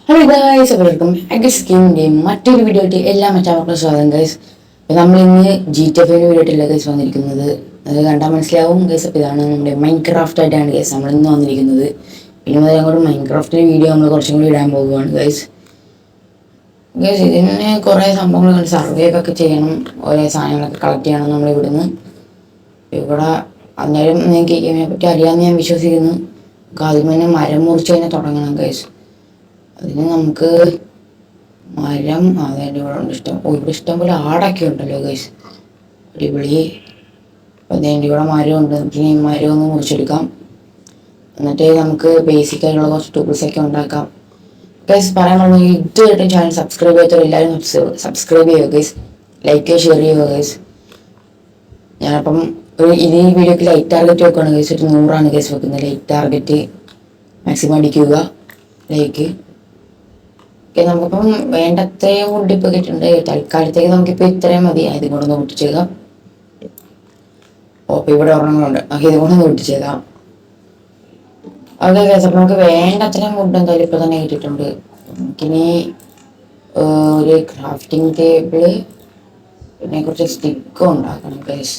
Hello guys, welcome അഗസ് ഗെയിമിൻ്റെ മറ്റൊരു video ആയിട്ട് എല്ലാ മറ്റാവർക്കും സ്വാഗതം ഗൈസ്. അപ്പോൾ നമ്മളിന്ന് GTA 5 വീഡിയോ ആയിട്ടല്ല ഗൈസ് വന്നിരിക്കുന്നത്. അത് കണ്ടാൽ മനസ്സിലാവും ഗൈസ്. അപ്പോൾ ഇതാണ് നമ്മുടെ മൈൻക്രാഫ്റ്റ് ആയിട്ടാണ് ഗൈസ് നമ്മളിന്ന് വന്നിരിക്കുന്നത്. പിന്നെ മുതൽ അങ്ങോട്ട് മൈൻക്രാഫ്റ്റിൻ്റെ വീഡിയോ നമ്മൾ കുറച്ചും കൂടി ഇടാൻ പോകുകയാണ് ഗൈസ്. ഇതിന് കുറേ സംഭവങ്ങളുണ്ട്. സർവേ ഒക്കെ ചെയ്യണം, ഓരോ സാധനങ്ങളൊക്കെ കളക്ട് ചെയ്യണം നമ്മൾ ഇവിടുന്ന്. ഇവിടെ അന്നേരം നിങ്ങൾക്ക് ഗെയിമിനെ പറ്റി അറിയാമെന്ന് ഞാൻ വിശ്വസിക്കുന്നു. ആദ്യം തന്നെ മരം മുറിച്ച് തന്നെ തുടങ്ങണം ഗൈസ്. അതിന് നമുക്ക് മരം അതായത് ഇവിടെ ഉണ്ട് ഇവിടെ ഇഷ്ടം പോലെ ആടൊക്കെ ഉണ്ടല്ലോ ഗൈസ്, അടിപൊളി. അപ്പം അതിൻ്റെ ഇവിടെ മരമുണ്ട്. നമുക്ക് ഈ മരം ഒന്ന് മുറിച്ചെടുക്കാം. എന്നിട്ട് നമുക്ക് ബേസിക് ആയിട്ടുള്ള കുറച്ച് ടൂൾസൊക്കെ ഉണ്ടാക്കാം ഗൈസ്. പറയാൻ പറഞ്ഞാൽ ഇതുവരെയായിട്ടും ചാനൽ സബ്സ്ക്രൈബ് ചെയ്യാത്തവർ എല്ലാവരും സബ്സ്ക്രൈബ് ചെയ്യുക ഗൈസ്. ലൈക്ക് ഷെയർ ചെയ്യുക ഗൈസ്. ഞാനപ്പം ഈ വീഡിയോക്ക് ലൈറ്റ് ടാർഗറ്റ് വെക്കുകയാണ് ഗൈസ്. ഒരു 100 ഗൈസ് വെക്കുന്നത്. ലൈറ്റ് ടാർഗറ്റ് മാക്സിമം അടിക്കുക ലൈക്ക്. നമുക്കിപ്പം വേണ്ടത്രയും വുഡ് ഇപ്പോൾ കിട്ടുന്നുണ്ട്. തൽക്കാലത്തേക്ക് നമുക്കിപ്പോൾ ഇത്രയും മതി. ഇതും കൂടെ ഒന്ന് പൊട്ടിച്ചേക്കാം. ഓ, ഇവിടെ ഒരെണ്ണങ്ങളുണ്ട്. ഇതും കൂടെ ഒന്ന് പൊട്ടിച്ചേക്കാം. ഓക്കെ ഗൈസ്, അപ്പം നമുക്ക് വേണ്ടത്രയും വുഡ് എന്തായാലും ഇപ്പോൾ തന്നെ കിട്ടിയിട്ടുണ്ട്. നമുക്കിനി ഒരു ക്രാഫ്റ്റിംഗ് ടേബിള് പിന്നെ കുറച്ച് സ്റ്റിക്കും ഉണ്ടാക്കണം ഗൈസ്.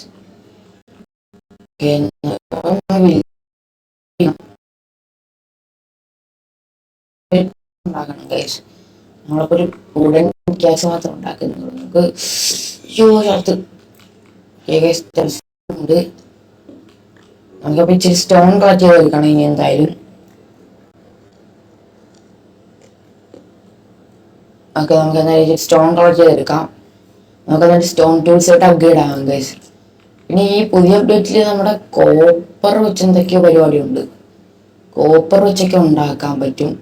ഉണ്ടാക്കണം ഗൈസ്. നമ്മളിപ്പോൾ ഒരു വുഡൻ ഗ്യാസ് മാത്രം ഉണ്ടാക്കുന്നുള്ളൂ. നമുക്ക് ചേർത്ത് ഉണ്ട്. നമുക്കപ്പോൾ ഇച്ചിരി സ്റ്റോൺ കളക്ട് ചെയ്ത് എടുക്കണം ഇനി എന്തായാലും. ഓക്കെ, നമുക്ക് എന്തായാലും സ്റ്റോൺ കളക്ട് ചെയ്തെടുക്കാം. നമുക്ക് എന്നിട്ട് സ്റ്റോൺ ടൂൾസ് ആയിട്ട് അപ്ഗ്രേഡ് ആകാം ഗൈസ്. പിന്നെ ഈ പുതിയ അപ്ഡേറ്റിൽ നമ്മുടെ കോപ്പർ വെച്ച് എന്തൊക്കെയോ പരിപാടിയുണ്ട്. കോപ്പർ വെച്ചൊക്കെ ഉണ്ടാക്കാൻ പറ്റും.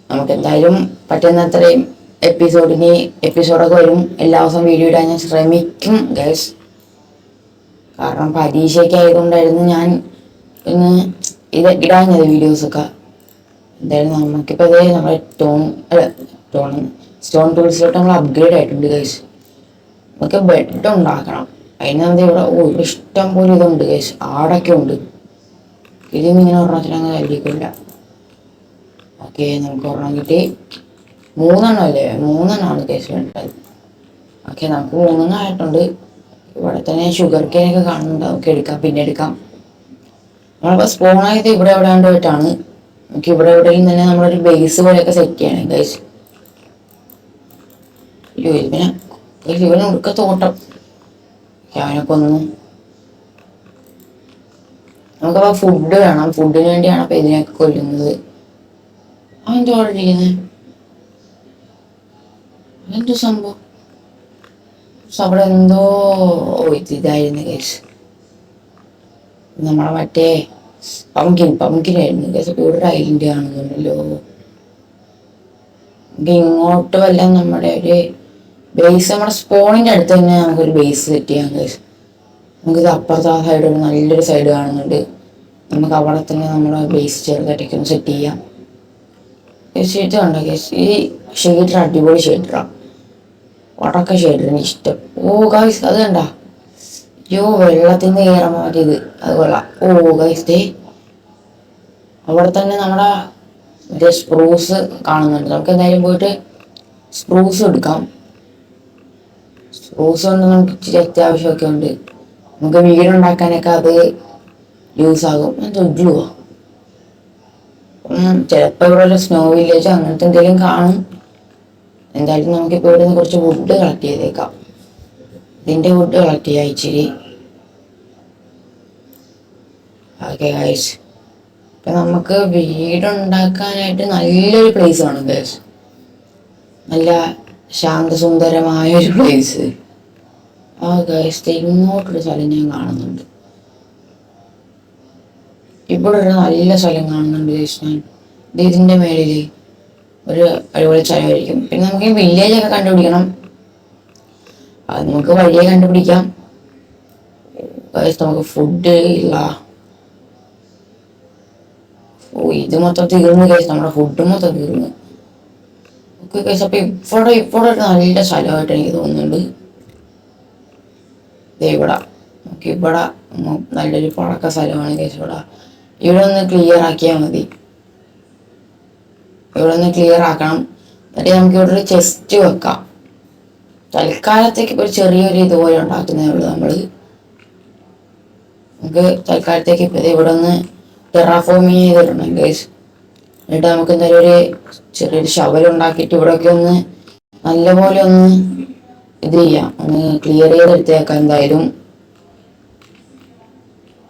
നമുക്ക് എന്തായാലും പറ്റുന്നത്രയും എപ്പിസോഡൊക്കെ വരും. എല്ലാ ദിവസവും വീഡിയോ ഇടാൻ ഞാൻ ശ്രമിക്കും ഗൈസ്. കാരണം പരീക്ഷയൊക്കെ ആയതുകൊണ്ടായിരുന്നു ഞാൻ ഇന്ന് ഇടാഞ്ഞത് വീഡിയോസൊക്കെ. എന്തായാലും നമുക്കിപ്പോൾ അതേ നമ്മുടെ സ്റ്റോൺ ടൂൾസിലോട്ട് നമ്മൾ അപ്ഗ്രേഡ് ആയിട്ടുണ്ട് ഗൈസ്. നമുക്ക് ബെഡ് ഉണ്ടാക്കണം. അതിന് നമുക്ക് ഇവിടെ ഇഷ്ടം പോലെ ഇതുണ്ട് ഗൈസ്. ആടൊക്കെ ഉണ്ട്. ഇതിന് ഇങ്ങനെ ഒരെണ്ണത്തിനങ്ങ് കല്ലിക്കില്ല. ഓക്കെ, നമുക്ക് ഒരെണ്ണം കിട്ടി. 3 അല്ലേ? 3 കേസ് വേണ്ടത്. ഓക്കെ, നമുക്ക് 3 ആയിട്ടുണ്ട്. ഇവിടെ തന്നെ ഷുഗർ കെയിനൊക്കെ കാണുന്നുണ്ട്. നമുക്ക് എടുക്കാം, പിന്നെ എടുക്കാം. നമ്മളിപ്പോൾ സ്പോണായത് ഇവിടെ എവിടെയാണ്ട് പോയിട്ടാണ്. നമുക്ക് ഇവിടെ എവിടെയും തന്നെ നമ്മളൊരു ബേസ് പോലെയൊക്കെ സെറ്റ് ചെയ്യണം ഗൈസ്. ഇവനെ ഉടുക്ക തോട്ടം അവനൊക്കെ ഒന്ന്. നമുക്കപ്പോൾ ഫുഡ് വേണം. ഫുഡിന് വേണ്ടിയാണ് അപ്പോൾ ഇതിനൊക്കെ കൊല്ലുന്നത്. അവൻ്റെ ഓർഡർ ചെയ്യുന്നത് എന്തോ സംഭവം. അവിടെ എന്തോ ഇതായിരുന്നു കേസ്. നമ്മളെ മറ്റേ പംകിനായിരുന്നു കേസ്. അപ്പോൾ ഇവിടെ ഐലൻഡ് കാണുന്നുണ്ടല്ലോ. ഇങ്ങോട്ട് വല്ല നമ്മുടെ ഒരു ബേസ്, നമ്മുടെ സ്പോണിൻ്റെ അടുത്ത് തന്നെ നമുക്കൊരു ബേസ് സെറ്റ് ചെയ്യാം കേസ്. നമുക്കിത് അപ്പുറത്തെ ആ സൈഡ് ഒരു നല്ലൊരു സൈഡ് കാണുന്നുണ്ട്. നമുക്ക് അവിടെ തന്നെ നമ്മുടെ ബേസ് ചെറുതായിട്ടൊക്കെ ഒന്ന് സെറ്റ് ചെയ്യാം. ഷെയ്ഡ് കണ്ടോ ഗൈസ്? ഈ ഷെയ്ഡർ അടിപൊളി ഷെയ്ഡറാണ്. വടക്ക ഷെയ്ഡറിന് ഇഷ്ടം. ഓ ഗൈസ്, അത് കണ്ട. വെള്ളത്തിൽ നിന്ന് കയറാൻ പറ്റിയത് അത് കൊള്ളാം. ഗൈസ്, അവിടെ തന്നെ നമ്മുടെ മറ്റേ സ്പ്രൂസ് കാണുന്നുണ്ട്. നമുക്ക് എന്തായാലും പോയിട്ട് സ്പ്രൂസ് എടുക്കാം. സ്പ്രൂസ് കൊണ്ട് നമുക്ക് ഇച്ചിരി അത്യാവശ്യമൊക്കെ ഉണ്ട്. നമുക്ക് വീടുണ്ടാക്കാനൊക്കെ അത് യൂസ് ആകും. തൊടുവോ ചിലപ്പോൾ ഇവിടെ ഒരു സ്നോ വില്ലേജോ അങ്ങനത്തെ എന്തെങ്കിലും കാണും. എന്തായാലും നമുക്കിപ്പോൾ ഇവിടെ നിന്ന് കുറച്ച് വുഡ് കളക്ട് ചെയ്തേക്കാം. ഇതിൻ്റെ വുഡ് കളക്ട് ചെയ്യാം ഇച്ചിരി. ഓക്കെ ഗൈസ്, ഇപ്പം നമുക്ക് വീടുണ്ടാക്കാനായിട്ട് നല്ലൊരു പ്ലേസ് ആണ് ഗൈസ്. നല്ല ശാന്തസുന്ദരമായൊരു പ്ലേസ്. ഗൈസ്, ഇങ്ങോട്ടൊരു സ്ഥലം ഞാൻ കാണുന്നുണ്ട്. ഇവിടെ ഒരു നല്ല സ്ഥലം കാണുന്നുണ്ട് ഗൈസ്. ഞാൻ ഇതിൻ്റെ മേളിൽ ഒരു അടിപൊളി സ്ഥലമായിരിക്കും. പിന്നെ നമുക്ക് ഈ വില്ലേജൊക്കെ കണ്ടുപിടിക്കണം. അത് നമുക്ക് വഴിയെ കണ്ടുപിടിക്കാം ഗൈസ്. നമുക്ക് ഫുഡ് ഇല്ല. ഇത് മൊത്തം തീർന്നു ഗൈസ്. നമ്മുടെ ഫുഡ് മൊത്തം തീർന്നു. ഓക്കെ ഗൈസ്, അപ്പം ഇവിടെ ഒരു നല്ല സ്ഥലമായിട്ട് എനിക്ക് തോന്നുന്നുണ്ട്. ഇവിടെ നമുക്ക് ഇവിടെ നല്ലൊരു പഴക്ക സ്ഥലമാണ് ഗൈസ്. ഇവിടെ ഒന്ന് ക്ലിയർ ആക്കിയാൽ മതി. ഇവിടെ ഒന്ന് ക്ലിയർ ആക്കണം. എന്നിട്ട് നമുക്ക് ഇവിടെ ഒരു ചെസ്റ്റ് വെക്കാം. തൽക്കാലത്തേക്ക് ഒരു ചെറിയൊരു ഇതുപോലെ ഉണ്ടാക്കുന്നേ ഉള്ളൂ നമ്മൾ. നമുക്ക് തൽക്കാലത്തേക്ക് ഇവിടെ ഒന്ന് ടെറാഫോമിങ് ചെയ്തിട്ടുണ്ട് ഗൈസ്. എന്നിട്ട് നമുക്ക് എന്തായാലും ഒരു ചെറിയൊരു ഷവൽ ഉണ്ടാക്കിയിട്ട് ഇവിടെയൊക്കെ ഒന്ന് നല്ലപോലെ ഒന്ന് ഇത് ചെയ്യാം, ഒന്ന് ക്ലിയർ ചെയ്തെടുത്തേക്കാം എന്തായാലും.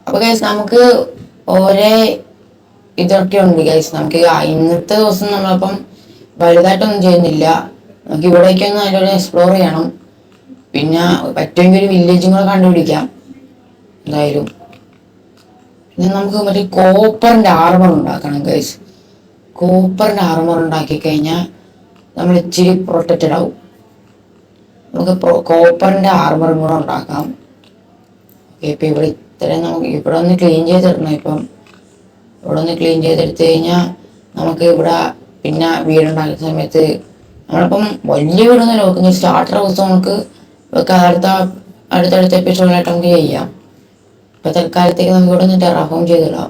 അപ്പൊ ഗൈസ് നമുക്ക് ഓരോ ഇതൊക്കെ ഉണ്ട് ഗൈസ്. നമുക്ക് ഇന്നത്തെ ദിവസം നമ്മളപ്പം വലുതായിട്ടൊന്നും ചെയ്യുന്നില്ല. നമുക്ക് ഇവിടേക്ക് ഒന്ന് നല്ലൊരു എക്സ്പ്ലോർ ചെയ്യണം. പിന്നെ പറ്റുമെങ്കിൽ ഒരു വില്ലേജും കൂടെ കണ്ടുപിടിക്കാം എന്തായാലും. പിന്നെ നമുക്ക് മറ്റേ കോപ്പറിന്റെ ആർമർ ഉണ്ടാക്കണം ഗൈസ്. കോപ്പറിന്റെ ആർമർ ഉണ്ടാക്കി കഴിഞ്ഞാൽ നമ്മൾ ഇച്ചിരി പ്രൊട്ടക്റ്റഡ് ആവും. നമുക്ക് കോപ്പറിന്റെ ആർമറും കൂടെ ഉണ്ടാക്കാം. ഇപ്പൊ ഇവിടെ ഇത്രയും നമുക്ക് ഇവിടെ ഒന്ന് ക്ലീൻ ചെയ്തിടണം. ഇപ്പം ഇവിടെ ഒന്ന് ക്ലീൻ ചെയ്തെടുത്തു കഴിഞ്ഞാൽ നമുക്ക് ഇവിടെ പിന്നെ വീടുണ്ടാക്കുന്ന സമയത്ത് നമ്മളിപ്പം വലിയ വീടൊന്നും നോക്കുന്നത് സ്റ്റാർട്ടർ ദിവസം നമുക്ക് അടുത്തടുത്ത എപ്പിസോഡിലായിട്ട് നമുക്ക് ചെയ്യാം. ഇപ്പൊ തൽക്കാലത്തേക്ക് നമുക്ക് ഇവിടെ ഒന്ന് ടെറാഫോം ചെയ്തിടാം.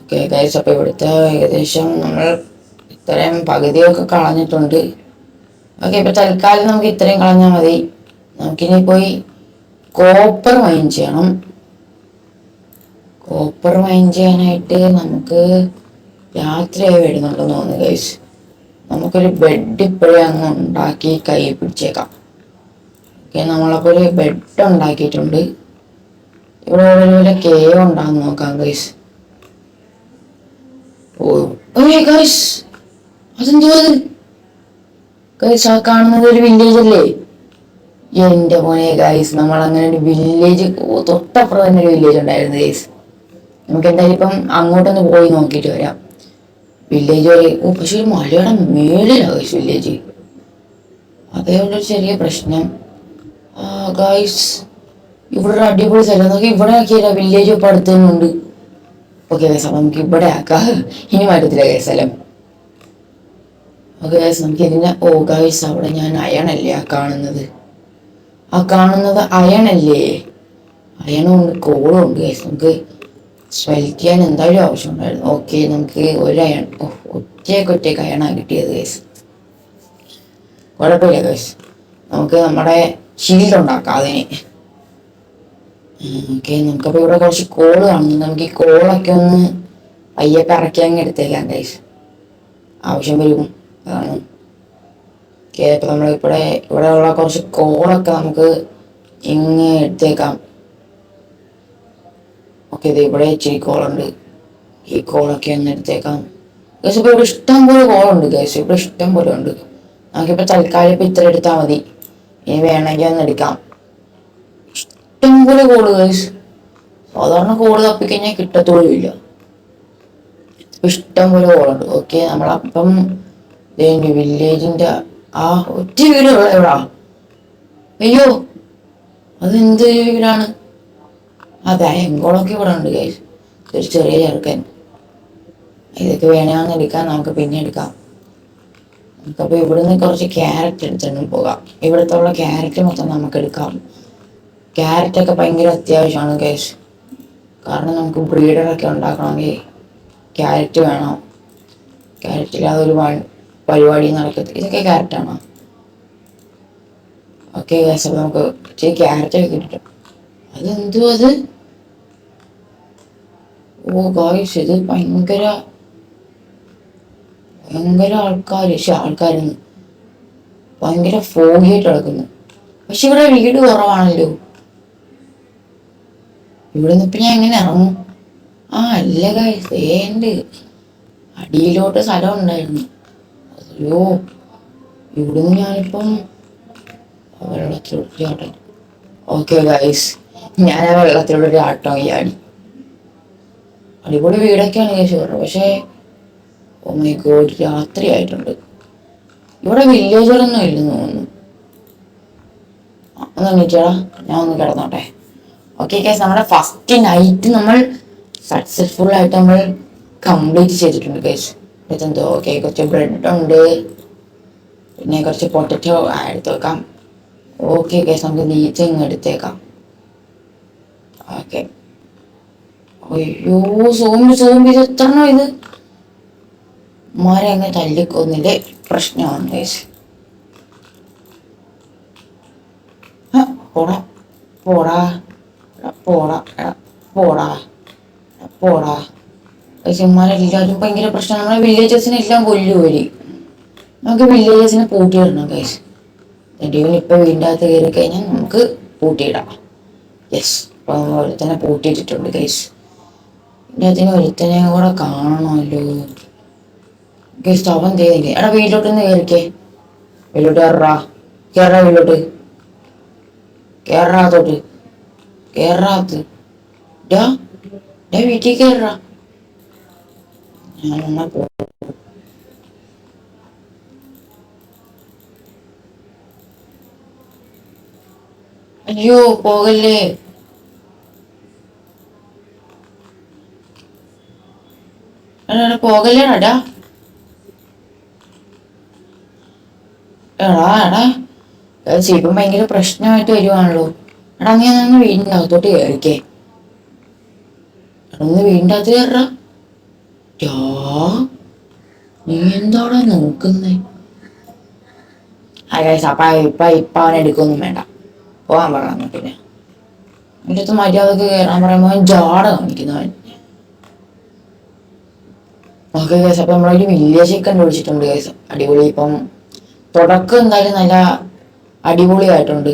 ഓക്കെ ഗൈസ്, അപ്പൊ ഇവിടുത്തെ ഏകദേശം നമ്മൾ ഇത്രയും പകുതിയൊക്കെ കളഞ്ഞിട്ടുണ്ട്. ഓക്കെ, ഇപ്പൊ തൽക്കാലം നമുക്ക് ഇത്രയും കളഞ്ഞാൽ മതി. നമുക്കിനി പോയി കോപ്പർ മൈൻ ചെയ്യണം. കോപ്പർ മൈൻ ചെയ്യാനായിട്ട് നമുക്ക് രാത്രിയായി വരുന്നുണ്ടെന്ന് തോന്നുന്നു ഗൈസ്. നമുക്കൊരു ബെഡ് ഇപ്പോഴേ അങ്ങ് ഉണ്ടാക്കി കൈ പിടിച്ചേക്കാം. ഓക്കെ, നമ്മളപ്പോൾ ഒരു ബെഡ് ഉണ്ടാക്കിയിട്ടുണ്ട്. ഇവിടെ വല്ല കേവ് ഉണ്ടാകുന്ന നോക്കാം ഗൈസ്. ഗൈസ് അതെന്തോ അത് ഗൈസ്, ആ കാണുന്നത് ഒരു വില്ലേജ് അല്ലേ? എന്റെ മോനെ ഗൈസ്, നമ്മൾ അങ്ങനെ ഒരു വില്ലേജ് തൊട്ടപ്പുറം തന്നെ ഒരു വില്ലേജ് ഉണ്ടായിരുന്നു ഗൈസ്. നമുക്ക് എന്തായാലും ഇപ്പം അങ്ങോട്ടൊന്ന് പോയി നോക്കിയിട്ട് വരാം വില്ലേജ് വരെ. പക്ഷെ ഒരു മലയുടെ മേളിലാണ് ഗൈസ് വില്ലേജ്. അതേപോലെ ചെറിയ പ്രശ്നം. ഗൈസ് ഇവിടെ ഒരു അടിപൊളി സ്ഥലം. നമുക്ക് ഇവിടെ ആക്കിയില്ല, വില്ലേജ് ഇപ്പം അടുത്ത് തന്നെ ഉണ്ട്. ഓക്കെ ഗൈസ്, അപ്പം നമുക്ക് ഇവിടെ ആക്കാം. ഇനി മാറ്റത്തില്ല ഗൈസ് സ്ഥലം. ഓക്കെ ഗൈസ്, നമുക്ക് ഇതിന്റെ ഗൈസ് അവിടെ ഞാൻ അയണല്ലേ ആ കാണുന്നത് അയണല്ലേ? അയണും ഉണ്ട്, കോളും ഉണ്ട് ഗൈസ്. നമുക്ക് സ്വെൽറ്റ് ചെയ്യാൻ എന്തായാലും ആവശ്യമുണ്ടായിരുന്നു. ഓക്കെ, നമുക്ക് ഒരു അയൺ ഒറ്റയ്ക്ക് അയണാണ് കിട്ടിയത് ഗൈസ്. കുഴപ്പമില്ല ഗൈസ്, നമുക്ക് നമ്മുടെ ഷീൽഡ് ഉണ്ടാക്കാം അതിന്. ഓക്കെ, നമുക്കപ്പോൾ ഇവിടെ കുറച്ച് കോള് കാണുന്നു. നമുക്ക് ഈ കോളൊക്കെ ഒന്ന് പയ്യെ കറക്കി അങ്ങ് എടുത്തേക്കാം ഗൈസ്, ആവശ്യം വരും. അതാണ് ഓക്കെ. ഇപ്പം ഇവിടെ ഉള്ള കുറച്ച് കോളൊക്കെ നമുക്ക് ഇങ്ങ് എടുത്തേക്കാം. ഓക്കെ, ഇത് ഇവിടെ ഇച്ചിരി കോളുണ്ട്. ഈ കോളൊക്കെ ഒന്ന് എടുത്തേക്കാം ഗൈസ്. ഇപ്പോൾ ഇവിടെ ഇഷ്ടം പോലെ കോളുണ്ട് ഗൈസ്, ഇവിടെ ഇഷ്ടം പോലെ ഉണ്ട്. നമുക്കിപ്പോൾ തൽക്കാലം ഇപ്പം ഇത്ര എടുത്താൽ മതി. ഇനി വേണമെങ്കിൽ ഒന്ന് എടുക്കാം. ഇഷ്ടം പോലെ കോള് ഗൈസ്. സാധാരണ കോള് തപ്പിക്കഴിഞ്ഞാൽ കിട്ടത്തോളും ഇല്ല. ഇഷ്ടം പോലെ കോളുണ്ട്. ഓക്കെ, നമ്മളപ്പം വില്ലേജിന്റെ ആ ഒറ്റ വീടുള്ള എവിടാ? അയ്യോ, അതെന്ത് വീടാണ്? അതെ, എങ്കോളൊക്കെ ഇവിടെ ഉണ്ട് ഗൈസ്. ഒരു ചെറിയ ചെറുക്കൻ. ഇതൊക്കെ വേണമെന്ന് എടുക്കാം, നമുക്ക് പിന്നെ എടുക്കാം. നമുക്കപ്പോൾ ഇവിടുന്ന് കുറച്ച് ക്യാരറ്റ് എടുത്തിട്ട് പോകാം. ഇവിടുത്തെ ഉള്ള ക്യാരറ്റ് മൊത്തം നമുക്ക് എടുക്കാം. ക്യാരറ്റൊക്കെ ഭയങ്കര അത്യാവശ്യമാണ് ഗൈസ്. കാരണം നമുക്ക് ബ്രീഡറൊക്കെ ഉണ്ടാക്കണമെങ്കിൽ ക്യാരറ്റ് വേണം. ക്യാരറ്റില്ലാതെ ഒരു പരിപാടി നടക്കത്തില്ല. ഇതൊക്കെ ക്യാരറ്റാണോ? ഓക്കെ ഗൈസ്, അപ്പോൾ നമുക്ക് ഇച്ചിരി ക്യാരറ്റൊക്കെ കിട്ടും. അതെന്തോ അത്? ഗൈസ്, ഇത് ഭയങ്കര ആൾക്കാരെന്ന് ഭയങ്കര ഫോഗിയായിട്ട് കിടക്കുന്നു. പക്ഷെ ഇവിടെ വീട് കുറവാണല്ലോ. ഇവിടെ നിന്ന് ഇപ്പം ഞാൻ എങ്ങനെ ഇറങ്ങും? അല്ല ഗൈസ്, ഉണ്ട് അടിയിലോട്ട് സ്ഥലം ഉണ്ടായിരുന്നു. അയ്യോ, ഇവിടുന്ന് ഞാനിപ്പം വെള്ളത്തിലോട്ട് ചാട്ടൻ. ഓക്കെ ഗൈസ്, ഞാൻ ആ വെള്ളത്തിലോട്ടൊരു ആട്ടം ചാടി. അടിപൊളി വീടൊക്കെയാണ് ഗൈസ് പറഞ്ഞത്. പക്ഷേ ഓ മൈ ഗോഡ്, രാത്രി ആയിട്ടുണ്ട്. ഇവിടെ വില്ലേജുകളൊന്നും ഇല്ലെന്ന് തോന്നുന്നു. ഒന്ന് എണീറ്റാ, ഞാൻ ഒന്ന് കിടന്നോട്ടെ. ഓക്കെ ഗൈസ്, നമ്മുടെ ഫസ്റ്റ് നൈറ്റ് നമ്മൾ സക്സസ്ഫുൾ ആയിട്ട് നമ്മൾ കംപ്ലീറ്റ് ചെയ്തിട്ടുണ്ട് ഗൈസ്. ഇതെന്തോ ഓക്കെ, കുറച്ച് ബ്രെഡ് ഉണ്ട്, പിന്നെ കുറച്ച് പൊട്ടറ്റോ എടുത്ത് വെക്കാം. ഓക്കെ ഗൈസ്, നമുക്ക് നീച്ച ഇങ്ങ് എടുത്തേക്കാം. ഓക്കെ. അയ്യോ, സോംബി ഇത് എത്രണ്ണോ ഇത്? ഉമ്മാരെ അങ്ങ് തല്ലിക്കൊന്നില്ലേ പ്രശ്നമാണ് ഗൈസ്. പോടാ പോടാ പോടാ പോടാ പോടാ ഗൈസ്. ഉമ്മാരെല്ലാവരും ഭയങ്കര പ്രശ്നം. നമ്മളെ വില്ലേജസിനെല്ലാം കൊല്ലുവര്. നമുക്ക് വില്ലേജസിനെ പൂട്ടിയിടണം ഗൈസ്. എൻ്റെ ഇപ്പം വീടിൻ്റെ അകത്ത് കയറി കഴിഞ്ഞാൽ നമുക്ക് പൂട്ടിയിടാം. യെസ്, അപ്പോൾ നമ്മൾ ഒരുത്തനെ പൂട്ടിയിട്ടിട്ടുണ്ട് ഗൈസ്. ഇതിൻ്റെ അതിന് ഒരുത്തനെ കൂടെ കാണണമല്ലോ ഗൈസ്. അവൻ ചെയ്യുന്നില്ലേ? എടാ വീട്ടിലോട്ടൊന്ന് കയറിക്കേ. വീട്ടിലോട്ട് കയറാ വീട്ടിലോട്ട് കേറാത്തോട്ട് കേറാത്ത് വീട്ടിൽ കയറാ. ഞാൻ എന്നാ പോ. അയ്യോ പോകല്ലേ. പോകല്ലേടാ. എടാ ഇപ്പം ഭയങ്കര പ്രശ്നമായിട്ട് വരുവാണല്ലോ. എടാ നീ ഒന്ന് വീടിൻ്റെ അകത്തോട്ട് കയറിക്കേ. ഒന്ന് വീടിൻ്റെ അകത്ത് കയറാ. നീ എന്താടാ നോക്കുന്നേ? ഇപ്പൊ അവനെ എടുക്കൊന്നും വേണ്ട, പോകാൻ പറയാം. പിന്നെ എൻ്റെ അടുത്ത് മര്യാദക്ക് കയറാൻ പറയുമ്പോൾ ജാട കാണിക്കുന്നവൻ. ഓക്കെ കേസ്, അപ്പൊ നമ്മളൊരു വില്ലേജ് കണ്ടുപിടിച്ചിട്ടുണ്ട് കേസ്. അടിപൊളി. ഇപ്പം തുടക്കം എന്തായാലും നല്ല അടിപൊളിയായിട്ടുണ്ട്.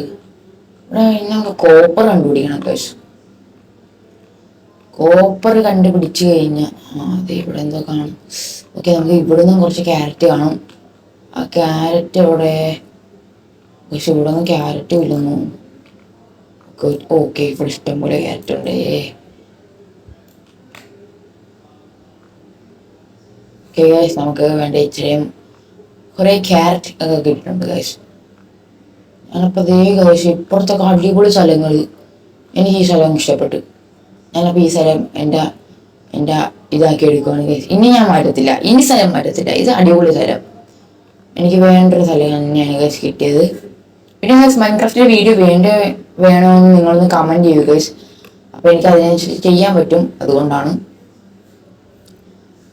ഇവിടെ നമുക്ക് കോപ്പർ കണ്ടുപിടിക്കണം കേസ്. കോപ്പർ കണ്ടുപിടിച്ച് കഴിഞ്ഞാൽ അതെ ഇവിടെ എന്തോ കാണും. ഓക്കെ, നമുക്ക് ഇവിടെ നിന്നും കുറച്ച് ക്യാരറ്റ് കാണും. ആ ക്യാരറ്റ് ഇവിടെ, പക്ഷെ ഇവിടെ ഒന്നും ക്യാരറ്റ് ഇല്ലെന്നു. ഓക്കെ, ഇവിടെ ഇഷ്ടംപോലെ ക്യാരറ്റ് ഉണ്ട്. ഓക്കെ ഗൈസ്, നമുക്ക് വേണ്ട ഇച്ചിരിയും കുറേ ക്യാരറ്റ് ഒക്കെ കിട്ടിയിട്ടുണ്ട് ഗൈസ്. ഞാനപ്പോൾ അതേ ഗൈസ് ഇപ്പുറത്തൊക്കെ അടിപൊളി സ്ഥലങ്ങൾ. എനിക്ക് ഈ സ്ഥലം ഇഷ്ടപ്പെട്ടു. ഞാനപ്പോൾ ഈ സ്ഥലം എൻ്റെ ഇതാക്കി എടുക്കുകയാണ് ഗൈസ്. ഇനി ഞാൻ മാറ്റത്തില്ല, ഇനി സ്ഥലം മാറ്റത്തില്ല. ഇത് അടിപൊളി സ്ഥലം, എനിക്ക് വേണ്ടൊരു സ്ഥലം തന്നെയാണ് ഗൈസ് കിട്ടിയത്. പിന്നെ ഗൈസ് മൈൻക്രാഫ്റ്റിൻ്റെ വീഡിയോ വേണമെന്ന് നിങ്ങളൊന്ന് കമൻറ്റ് ചെയ്യൂ ഗൈസ്. അപ്പോൾ എനിക്ക് അതിനനുസരിച്ച് ചെയ്യാൻ പറ്റും. അതുകൊണ്ടാണ്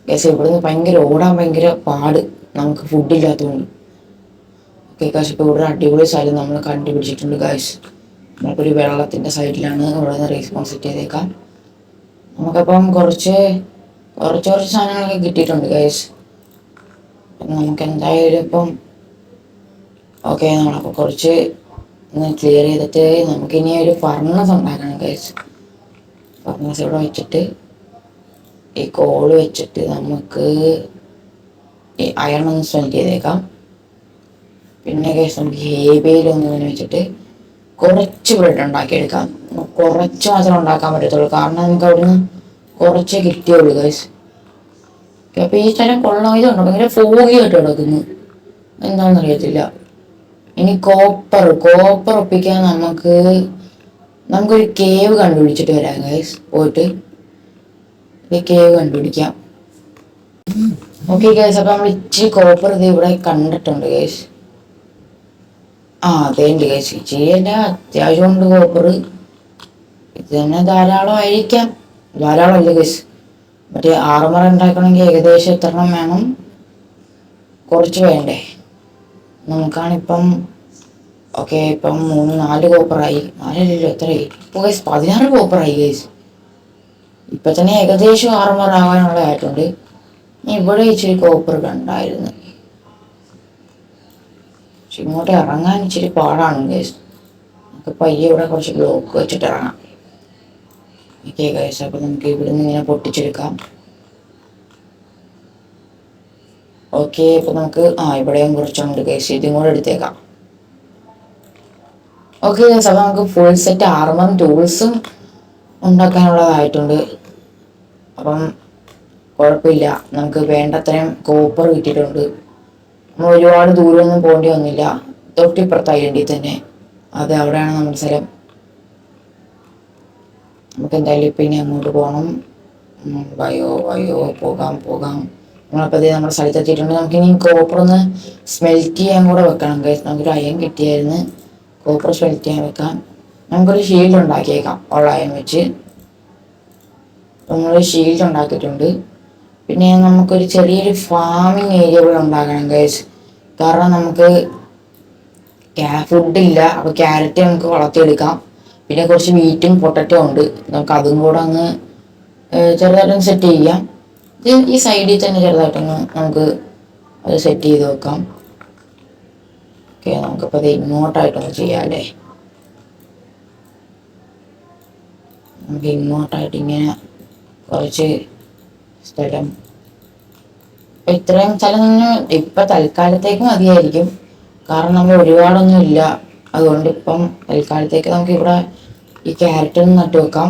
ഗൈസ്. ഇവിടുന്ന് ഓടാൻ ഭയങ്കര പാട്, നമുക്ക് ഫുഡില്ലാത്തതുകൊണ്ട്. ഓക്കെ ഗൈസ്, ഇപ്പോൾ ഇവിടെ അടിപൊളി സ്ഥലം നമ്മൾ കണ്ടുപിടിച്ചിട്ടുണ്ട് ഗൈസ്. നമുക്കൊരു വെള്ളത്തിൻ്റെ സൈഡിലാണ്. ഇവിടെ നിന്ന് റെസ്പോൺസ് സെറ്റ് ചെയ്തേക്കാം. നമുക്കപ്പം കുറച്ച് സാധനങ്ങളൊക്കെ കിട്ടിയിട്ടുണ്ട് ഗൈസ്. നമുക്ക് എന്തായാലും ഇപ്പം ഓക്കെ, നമ്മളപ്പോൾ കുറച്ച് ഒന്ന് ക്ലിയർ ചെയ്തിട്ട് നമുക്കിനി ഒരു ഫർണസ് ഉണ്ടാക്കണം ഗൈസ്. ഫർണസ് ഇവിടെ വെച്ചിട്ട് ഈ കോള് വെച്ചിട്ട് നമുക്ക് ഈ അയൺ ഒന്ന് സ്മെൽറ്റ് ചെയ്തേക്കാം. പിന്നെ ഗൈസ് നമുക്ക് ഹേബയിലൊന്നിങ്ങനെ വെച്ചിട്ട് കുറച്ച് ബ്രെഡ് ഉണ്ടാക്കിയെടുക്കാം. കുറച്ച് മാത്രം ഉണ്ടാക്കാൻ പറ്റത്തുള്ളൂ, കാരണം നമുക്ക് അവിടുന്ന് കുറച്ചേ കിട്ടിയുള്ളൂ ഗൈസ്. അപ്പോൾ ഈ സ്ഥലം കൊള്ളാം. ഇതുണ്ടോ ഭയങ്കര ഫോഗിയായിട്ട് കിടക്കുന്നു, എന്താണെന്ന് അറിയത്തില്ല. ഇനി കോപ്പർ ഒപ്പിക്കാൻ നമുക്കൊരു കേവ് കണ്ടുപിടിച്ചിട്ട് വരാം ഗൈസ്. പോയിട്ട് ഒരു കേവ് കണ്ടുപിടിക്കാം. ഓക്കെ ഗൈസ്, അപ്പോൾ നമ്മൾ ഇച്ചിരി കോപ്പർ ഇത് ഇവിടെ കണ്ടിട്ടുണ്ട് ഗൈസ്. അതേണ്ട് ഗൈസ്, ഇച്ചിരിയല്ല അത്യാവശ്യമുണ്ട് കോപ്പർ. ഇത് തന്നെ ധാരാളമായിരിക്കാം. ധാരാളമല്ല ഗൈസ്, മറ്റേ ആർമർ ഉണ്ടാക്കണമെങ്കിൽ ഏകദേശം എത്ര എണ്ണം വേണം? കുറച്ച് വേണ്ടേ? നമുക്കാണിപ്പം ഓക്കെ, ഇപ്പം 4 കോപ്പറായി. 4 എത്രയായി ഇപ്പോൾ ഗൈസ്? 16 കോപ്പറായി ഗൈസ്. ഇപ്പം തന്നെ ഏകദേശം ആർമർ ആവാനുള്ളതായിട്ടുണ്ട്. ഇവിടെ ഇച്ചിരി കോപ്പർ കണ്ടായിരുന്നു, പക്ഷെ ഇങ്ങോട്ട് ഇറങ്ങാൻ ഇച്ചിരി പാടാണ് ഗൈസ്. നമുക്ക് പയ്യെ ഇവിടെ കുറച്ച് ബ്ലോക്ക് വെച്ചിട്ട് ഇറങ്ങാം. ഓക്കെ ഗൈസ്, അപ്പോൾ നമുക്ക് ഇവിടെ നിന്ന് ഇങ്ങനെ പൊട്ടിച്ചെടുക്കാം. ഓക്കെ, അപ്പോൾ നമുക്ക് ഇവിടെയും കുറച്ചുണ്ട് ഗൈസ്, ഇതും കൂടെ എടുത്തേക്കാം. ഓക്കെ ഗൈസ്, അപ്പോൾ നമുക്ക് ഫുൾ സെറ്റ് ആർമറും ടൂൾസും ഉണ്ടാക്കാനുള്ളതായിട്ടുണ്ട്. അപ്പം കുഴപ്പമില്ല, നമുക്ക് വേണ്ടത്രയും കോപ്പർ കിട്ടിയിട്ടുണ്ട്. നമ്മൾ ഒരുപാട് ദൂരമൊന്നും പോകേണ്ടി വന്നില്ല. തൊട്ടിപ്പുറത്ത് ഐഡൻറ്റി തന്നെ, അത് അവിടെയാണ് നമ്മുടെ സ്ഥലം. നമുക്ക് എന്തായാലും ഇപ്പം ഇനി അങ്ങോട്ട് പോകണം. പോകാം. നമ്മളപ്പോൾ നമ്മുടെ സ്ഥലത്തെത്തിയിട്ടുണ്ട്. നമുക്കിനി കോപ്പർ ഒന്ന് സ്മെൽറ്റ് ചെയ്യാൻ കൂടെ വെക്കണം ഗൈസ്. നമുക്കൊരു അയൺ കിട്ടിയായിരുന്നു, കോപ്പർ സ്മെൽറ്റ് ചെയ്യാൻ വെക്കാം. നമുക്കൊരു ഷീൽഡ് ഉണ്ടാക്കിയേക്കാം ഉള്ള അയൺ വെച്ച്. നമ്മൾ ഷീൽഡ് ഉണ്ടാക്കിയിട്ടുണ്ട്. പിന്നെ നമുക്കൊരു ചെറിയൊരു ഫാമിങ് ഏരിയ കൂടെ ഉണ്ടാക്കണം ഗൈസ്. കാരണം നമുക്ക് ഫുഡില്ല, അപ്പോൾ ക്യാരറ്റ് നമുക്ക് വളർത്തിയെടുക്കാം. പിന്നെ കുറച്ച് വീറ്റും പൊട്ടറ്റോ ഉണ്ട്, നമുക്ക് അതും കൂടെ അങ്ങ് ചെറുതായിട്ടൊന്ന് സെറ്റ് ചെയ്യാം. ഈ സൈഡിൽ തന്നെ ചെറുതായിട്ടൊന്ന് നമുക്ക് അത് സെറ്റ് ചെയ്ത് വെക്കാം. ഓക്കെ, നമുക്കിപ്പോൾ അത് ഇങ്ങോട്ടായിട്ടൊന്ന് ചെയ്യാം അല്ലേ. നമുക്ക് ഇങ്ങോട്ടായിട്ട് ഇങ്ങനെ കുറച്ച് സ്ഥലം, ഇത്രയും സ്ഥലം തന്നെ ഇപ്പം തൽക്കാലത്തേക്ക് മതിയായിരിക്കും. കാരണം നമ്മൾ ഒരുപാടൊന്നും ഇല്ല, അതുകൊണ്ട് ഇപ്പം തൽക്കാലത്തേക്ക് നമുക്ക് ഇവിടെ ഈ ക്യാരറ്റ് ഒന്ന് നട്ടു വെക്കാം.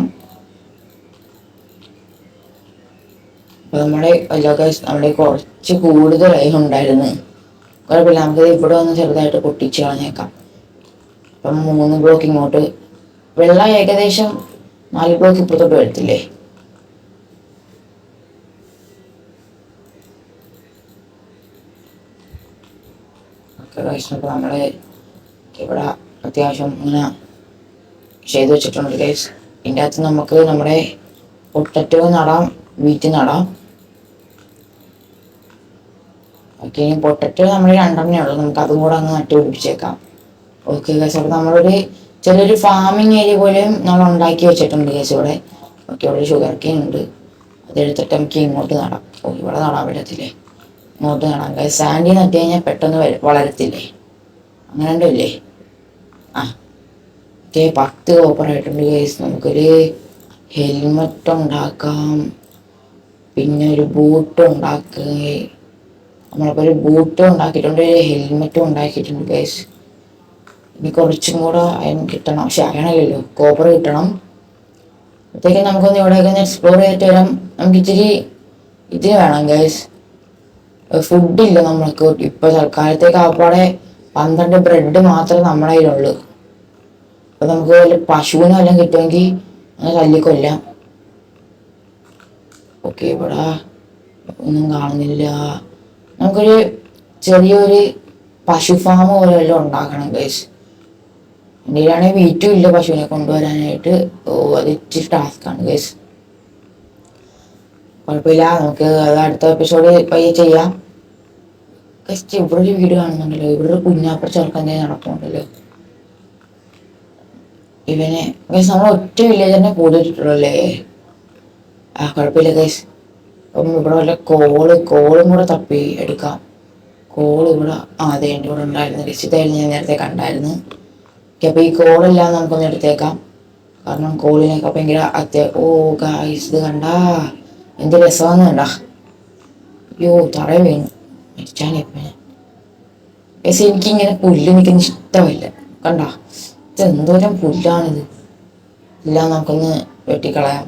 അപ്പോൾ നമ്മുടെ കുറച്ച് കൂടുതലായി ഉണ്ടായിരുന്നു. കുഴപ്പമില്ല, നമുക്ക് ഇവിടെ ഒന്ന് ചെറുതായിട്ട് പൊട്ടിച്ച് കളഞ്ഞേക്കാം. അപ്പം 3 ബ്ലോക്ക് ഇങ്ങോട്ട്, വെള്ളം ഏകദേശം 4 ബ്ലോക്ക് ഇപ്പുറത്തോട്ട് വരത്തില്ലേ. അപ്പോൾ നമ്മൾ ഇവിടെ അത്യാവശ്യം ഇങ്ങനെ ചെയ്ത് വെച്ചിട്ടുണ്ട് ഗൈസ്. ഇതിൻ്റെ അകത്ത് നമുക്ക് നമ്മുടെ പൊട്ടറ്റോ നടാം, വീറ്റ് നടാം. ഓക്കെ, ഇനി പൊട്ടറ്റോ നമ്മൾ 2 ഉള്ളൂ, നമുക്ക് അതും കൂടെ അങ്ങ് നട്ട് പിടിപ്പിച്ചേക്കാം. ഓക്കെ ഗൈസ്, അപ്പോൾ നമ്മളൊരു ചെറിയൊരു ഫാമിങ് ഏരിയ പോലെയും നമ്മൾ ഉണ്ടാക്കി വെച്ചിട്ടുണ്ട് ഗൈസ് ഇവിടെ. ഓക്കെ, ഇവിടെ ഷുഗർ കെയിൻ ഉണ്ട്, അതെടുത്തിട്ട് നമുക്ക് ഇങ്ങോട്ട് നടാം. ഓ, ഇവിടെ നടാൻ പറ്റത്തില്ലേ, ഇങ്ങോട്ട് നടാം ഗൈസ്. സാൻഡി നട്ട് കഴിഞ്ഞാൽ പെട്ടെന്ന് വളരത്തില്ലേ, അങ്ങനെ ഉണ്ടല്ലേ. ആ ഓക്കെ, 10 കോപ്പറായിട്ടുണ്ട് ഗൈസ്. നമുക്കൊരു ഹെൽമെറ്റ് ഉണ്ടാക്കാം, പിന്നെ ഒരു ബൂട്ട് ഉണ്ടാക്കുക. നമ്മളിപ്പോൾ ഒരു ബൂട്ടും ഉണ്ടാക്കിയിട്ടുണ്ട്, ഒരു ഹെൽമെറ്റും ഉണ്ടാക്കിയിട്ടുണ്ട് ഗൈസ്. ഇനി കുറച്ചും കൂടെ അയൺ കിട്ടണം, പക്ഷെ അയണല്ലോ, കോപ്പർ കിട്ടണം. അപ്പോഴത്തേക്കും നമുക്കൊന്ന് ഇവിടെയൊക്കെ ഒന്ന് എക്സ്പ്ലോർ ചെയ്തിട്ട് വരാം. നമുക്ക് ഇച്ചിരി ഇത് വേണം ഗൈസ്, ഫുഡില്ല നമ്മൾക്ക് ഇപ്പോൾ തൽക്കാലത്തേക്ക്. ആപ്പാടെ 12 ബ്രെഡ് മാത്രമേ നമ്മുടെ കയ്യിലുള്ളൂ. അപ്പോൾ നമുക്ക് വല്ല പശുവിനെ വല്ലതും കിട്ടുമെങ്കിൽ അങ്ങനെ തല്ലിക്കൊല്ലാം. ഓക്കെ, ഇവിടെ ഒന്നും കാണുന്നില്ല. നമുക്കൊരു ചെറിയൊരു പശു ഫാം പോലെ വല്ലതും ഉണ്ടാക്കണം ഗൈസ്. എന്റെയിലാണെങ്കിൽ വീറ്റും ഇല്ല പശുവിനെ കൊണ്ടുവരാനായിട്ട്. ഓ, അത് ഇച്ചിരി ടാസ്ക്കാണ് ഗൈസ്. കുഴപ്പമില്ല, നമുക്ക് അത് അടുത്ത എപ്പിസോഡ് പയ്യെ ചെയ്യാം. ഗസ്റ്റ് ഇവിടെ ഒരു വീട് കാണുന്നുണ്ടല്ലോ, ഇവിടെ ഒരു കുഞ്ഞാപ്പ ചെറുക്കൻ നടക്കുന്നുണ്ടല്ലോ. ഇവനെ ഗൈസ് നമ്മൾ ഒറ്റ വില്ലേജ് തന്നെ കൂടിയിട്ടുള്ളല്ലേ. ആ കുഴപ്പമില്ല ഗൈസ്. അപ്പം ഇവിടെ വല്ല കോളും കൂടെ തപ്പി എടുക്കാം. കോൾ ഇവിടെ അതെ എൻ്റെ ഇവിടെ ഉണ്ടായിരുന്നു ഗൈസ്, ഇതായിരുന്നു ഞാൻ നേരത്തെ കണ്ടായിരുന്നു. ഓക്കെ, അപ്പോൾ ഈ കോളെല്ലാം നമുക്കൊന്ന് എടുത്തേക്കാം, കാരണം കോളിനൊക്കെ ഭയങ്കര ഓ ഗൈസ്, ഇത് കണ്ടാ എന്ത് രസമാണെന്ന് കണ്ടാ. അയ്യോ, തറ വീണു മരിച്ചാനിപ്പം. ഗൈസ്, എനിക്കിങ്ങനെ പുല്ല് നിൽക്കുന്ന ഇഷ്ടമില്ല. കണ്ടാ, ഇത് എന്തോരം പുല്ലാണിത്. എല്ലാം നമുക്കൊന്ന് വെട്ടിക്കളയാം.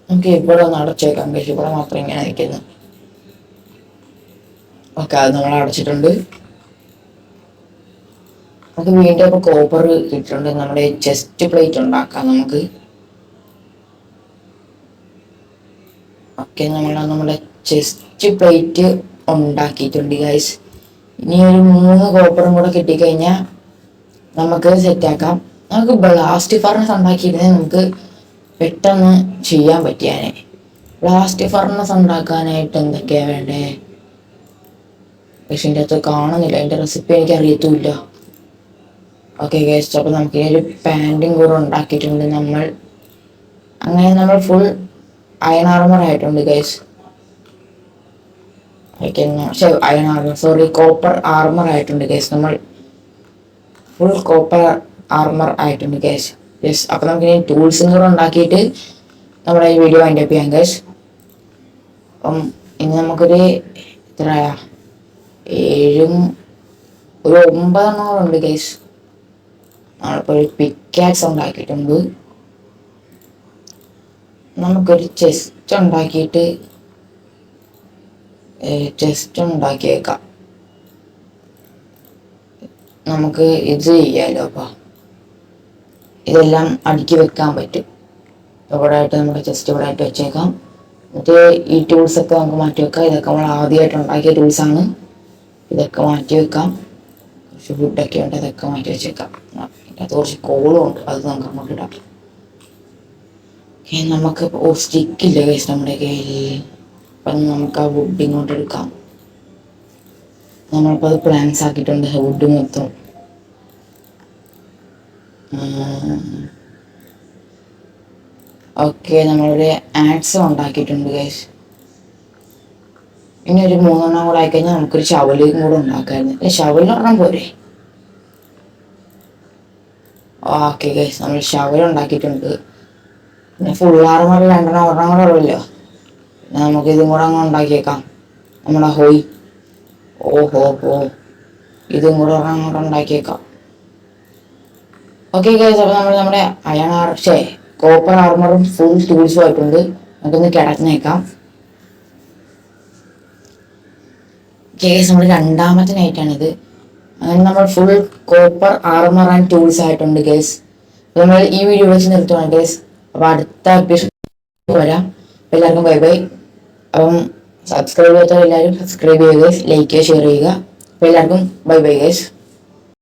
നമുക്ക് ഇവിടെ ഒന്ന് അടച്ചേക്കാം ഗൈസ്, ഇവിടെ മാത്രം ഇങ്ങനെ നിൽക്കുന്നു. ഓക്കെ, അത് നമ്മൾ അടച്ചിട്ടുണ്ട്. നമുക്ക് വീണ്ടും ഇപ്പോൾ കോപ്പർ കിട്ടിയിട്ടുണ്ട്. നമ്മുടെ ചെസ്റ്റ് പ്ലേറ്റ് ഉണ്ടാക്കാം നമുക്ക്. ഓക്കെ, നമ്മുടെ ചെസ്റ്റ് പ്ലേറ്റ് ഉണ്ടാക്കിയിട്ടുണ്ട് ഗൈസ്. ഇനി ഒരു 3 കോപ്പറും കൂടെ കിട്ടിക്കഴിഞ്ഞാൽ നമുക്ക് സെറ്റാക്കാം. നമുക്ക് ബ്ലാസ്റ്റ് ഫർണസ് ഉണ്ടാക്കിയിരുന്നെങ്കിൽ നമുക്ക് പെട്ടെന്ന് ചെയ്യാൻ പറ്റിയാനെ. ബ്ലാസ്റ്റ് ഫർണസ് ഉണ്ടാക്കാനായിട്ട് എന്തൊക്കെയാണ് വേണ്ടേ? പക്ഷെ എൻ്റെ അകത്ത് കാണുന്നില്ല, അതിൻ്റെ റെസിപ്പി എനിക്ക് അറിയത്തുമില്ല. ഓക്കെ ഗൈസ്, അപ്പോൾ നമുക്ക് ഒരു പാൻറ്റും കൂടെ ഉണ്ടാക്കിയിട്ടുണ്ട് നമ്മൾ. അങ്ങനെ നമ്മൾ ഫുൾ അയൺ ആർമർ ആയിട്ടുണ്ട് guys. Iron armour copper armour ആയിട്ടുണ്ട് ഗൈസ്. നമ്മൾ ഫുൾ കോപ്പർ ആർമർ ആയിട്ടുണ്ട് ഗൈസ്. യെസ്, അപ്പോൾ നമുക്ക് ഇനി ടൂൾസും കൂടെ ഉണ്ടാക്കിയിട്ട് നമ്മുടെ ഈ വീഡിയോ വൈൻഡ് അപ്പ് ചെയ്യാം ഗൈസ്. അപ്പം ഇനി നമുക്കൊരു എത്രയാ 7 ഒരു 9 ഉണ്ട് ഗൈസ്. നമ്മളിപ്പോൾ ഒരു പിക്കാക്സ് ഉണ്ടാക്കിയിട്ടുണ്ട്. നമുക്കൊരു ചെസ്റ്റ് ഉണ്ടാക്കിയേക്കാം. നമുക്ക് ഇത് ചെയ്യാലോ. അപ്പോൾ ഇതെല്ലാം അടുക്കി വെക്കാൻ പറ്റും. ഇവിടെ ആയിട്ട് നമ്മുടെ ചെസ്റ്റ് ഇവിടെ ആയിട്ട് വെച്ചേക്കാം. എന്നിട്ട് ഈ ടൂൾസൊക്കെ നമുക്ക് മാറ്റി വെക്കാം. ഇതൊക്കെ നമ്മൾ ആദ്യമായിട്ട് ഉണ്ടാക്കിയ ടൂൾസാണ്. ഇതൊക്കെ മാറ്റി വെക്കാം. കുറച്ച് ഫുഡൊക്കെ ഉണ്ട്, ഇതൊക്കെ മാറ്റി വെച്ചേക്കാം. ഇതിനകത്ത് കുറച്ച് കോളും ഉണ്ട്, അത് നമുക്ക് അങ്ങോട്ട് ഇടാം. നമുക്ക് സ്റ്റിക്കില്ല ഗൈസ് നമ്മുടെ കയ്യിൽ. അപ്പം നമുക്ക് ആ വുഡ് ഇങ്ങോട്ട് എടുക്കാം. നമ്മളിപ്പോൾ അത് പ്ലാൻസ് ആക്കിയിട്ടുണ്ട് വുഡ് മൊത്തം. ഓക്കെ, നമ്മളൊരു ആഡ്സ് ഉണ്ടാക്കിയിട്ടുണ്ട് ഗൈസ്. ഇനി ഒരു 3 കൂടെ ആയിക്കഴിഞ്ഞാൽ നമുക്കൊരു ഷവലും കൂടെ ഉണ്ടാക്കാമായിരുന്നു. അല്ലെ ഷവലിന് ഒരെണ്ണം പോരെ? ഓക്കെ ഗൈസ്, നമ്മൾ ഷവൽ ഉണ്ടാക്കിയിട്ടുണ്ട്. പിന്നെ ഫുൾ ആർമർ 2 ഒരെണ്ണം കൂടെ ഉള്ളല്ലോ. നമുക്ക് ഇതും കൂടെ അങ്ങ് ഉണ്ടാക്കിയേക്കാം. നമ്മുടെ ഹോയ് ഓ ഇതും കൂടെ ഒരെണ്ണം അങ്ങോട്ട് ഉണ്ടാക്കിയേക്കാം. ഓക്കെ ഗൈസ്, അപ്പോൾ നമ്മൾ നമ്മുടെ കോപ്പർ ആർമറും ഫുൾ ടൂൾസും ആയിട്ടുണ്ട്. നമുക്കൊന്ന് കിടന്നേക്കാം. ഗൈസ്, നമ്മൾ 2ാമത്തെ നൈറ്റാണിത്. അങ്ങനെ നമ്മൾ full copper armour and tools ആയിട്ടുണ്ട് ഗൈസ്. നമ്മൾ ഈ വീഡിയോ വെച്ച് നിർത്തുവാണ് ഗൈസ്. അപ്പോൾ അടുത്ത എപ്പിസോഡ് വരാം. എല്ലാവർക്കും ബൈ ബൈ. അപ്പം സബ്സ്ക്രൈബ് ചെയ്യാത്തവർ എല്ലാവരും സബ്സ്ക്രൈബ് ചെയ്യുക ഗൈസ്, ലൈക്ക് ചെയ്യുക, ഷെയർ ചെയ്യുക. അപ്പോൾ എല്ലാവർക്കും ബൈ ബൈ ഗൈസ്.